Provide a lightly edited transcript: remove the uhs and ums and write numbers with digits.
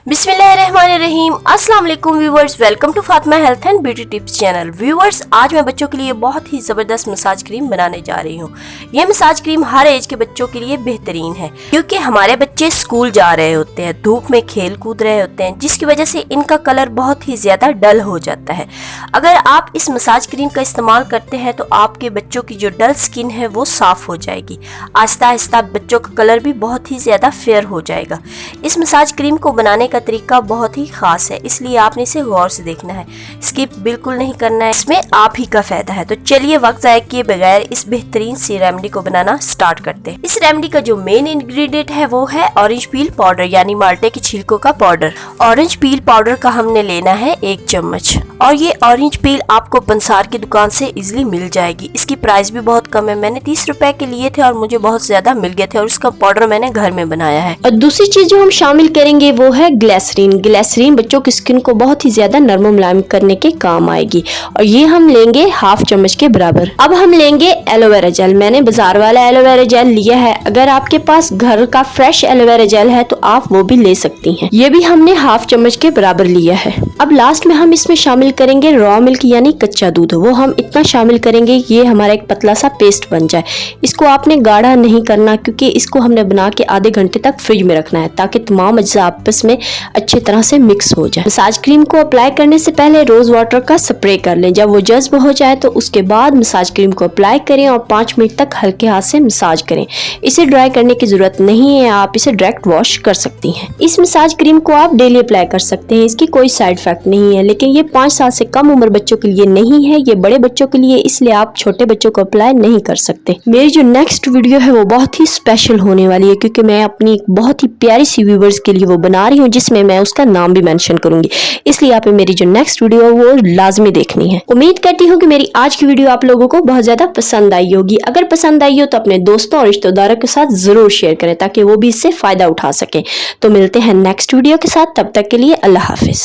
बिस्मिल्लाहिर्रहमानिर्रहीम। अस्सलाम वालेकुम viewers, welcome to Fatima health and beauty tips channel. Viewers, आज मैं बच्चों के लिए बहुत ही ज़बरदस्त मसाज क्रीम बनाने जा रही हूँ। यह मसाज क्रीम हर एज के बच्चों के लिए बेहतरीन है, क्योंकि हमारे बच्चे स्कूल जा रहे होते हैं, धूप में खेल कूद रहे होते हैं, जिसकी वजह से इनका कलर बहुत ही ज़्यादा डल हो जाता है। अगर आप इस मसाज क्रीम का इस्तेमाल करते हैं तो आपके बच्चों की जो डल स्किन है वो साफ़ हो जाएगी। आहिस्ता आहिस्ता बच्चों का कलर भी बहुत ही ज़्यादा फेयर हो जाएगा। इस मसाज क्रीम को बनाने का तरीका बहुत ही खास है, इसलिए आपने इसे गौर से देखना है, स्किप बिल्कुल नहीं करना है, इसमें आप ही का फायदा है। तो चलिए वक्त ज़ाया किए बगैर इस बेहतरीन सी रेमेडी को बनाना स्टार्ट करते हैं। इस रेमेडी का जो मेन इंग्रेडिएंट है वो है ऑरेंज पील पाउडर, यानी माल्टे के छिलकों का पाउडर। ऑरेंज पील पाउडर का हमने लेना है 1 चम्मच, और ये ऑरेंज पील आपको पंसार की दुकान से इजिली मिल जाएगी। इसकी प्राइस भी बहुत कम है, मैंने 30 रुपए के लिए थे और मुझे बहुत ज्यादा मिल गए थे, और इसका पाउडर मैंने घर में बनाया है। और दूसरी चीज जो हम शामिल करेंगे वो है ग्लिसरीन। ग्लिसरीन बच्चों की स्किन को बहुत ही ज्यादा नरम मुलायम करने के काम आएगी, और ये हम लेंगे 1/2 चम्मच के बराबर। अब हम लेंगे एलोवेरा जेल। मैंने बाजार वाला एलोवेरा जेल लिया है, अगर आपके पास घर का फ्रेश एलोवेरा जेल है तो आप वो भी ले सकती हैं। ये भी हमने 1/2 चम्मच के बराबर लिया है। अब लास्ट में हम इसमें शामिल करेंगे रॉ मिल्क, यानी कच्चा दूध। वो हम इतना शामिल करेंगे ये हमारा एक पतला सा पेस्ट बन जाए। इसको आपने गाढ़ा नहीं करना, क्योंकि इसको हमने बना के आधे घंटे तक फ्रिज में रखना है, ताकि तमाम अज्जा आपस में अच्छी तरह से मिक्स हो जाए। मसाज क्रीम को अप्लाई करने से पहले रोज वाटर का स्प्रे कर लें। जब वो जज्ब हो जाए तो उसके बाद मसाज क्रीम को अप्लाई करें और 5 मिनट तक हल्के हाथ से मसाज करें। इसे ड्राई करने की जरूरत नहीं है, आप इसे डायरेक्ट वॉश कर सकती हैं। इस मसाज क्रीम को आप डेली अप्लाई कर सकते हैं, इसकी कोई साइड इफेक्ट नहीं है। लेकिन ये 5 साल से कम उम्र बच्चों के लिए नहीं है, ये बड़े बच्चों के लिए, इसलिए आप छोटे बच्चों को अप्लाई नहीं कर सकते। मेरी जो नेक्स्ट वीडियो है वो बहुत ही स्पेशल होने वाली है, क्योंकि मैं अपनी एक बहुत ही प्यारी सी व्यूवर्स के लिए वो बना रही हूँ, जिसमें मैं उसका नाम भी मेंशन करूंगी। इसलिए आप मेरी जो नेक्स्ट वीडियो है वो लाजमी देखनी है। उम्मीद करती हूँ कि मेरी आज की वीडियो आप लोगों को बहुत ज्यादा पसंद आई होगी। अगर पसंद आई हो तो अपने दोस्तों और रिश्तेदारों के साथ जरूर शेयर करें, ताकि वो भी इससे फायदा उठा सके। तो मिलते हैं नेक्स्ट वीडियो के साथ, तब तक के लिए अल्लाह हाफिज।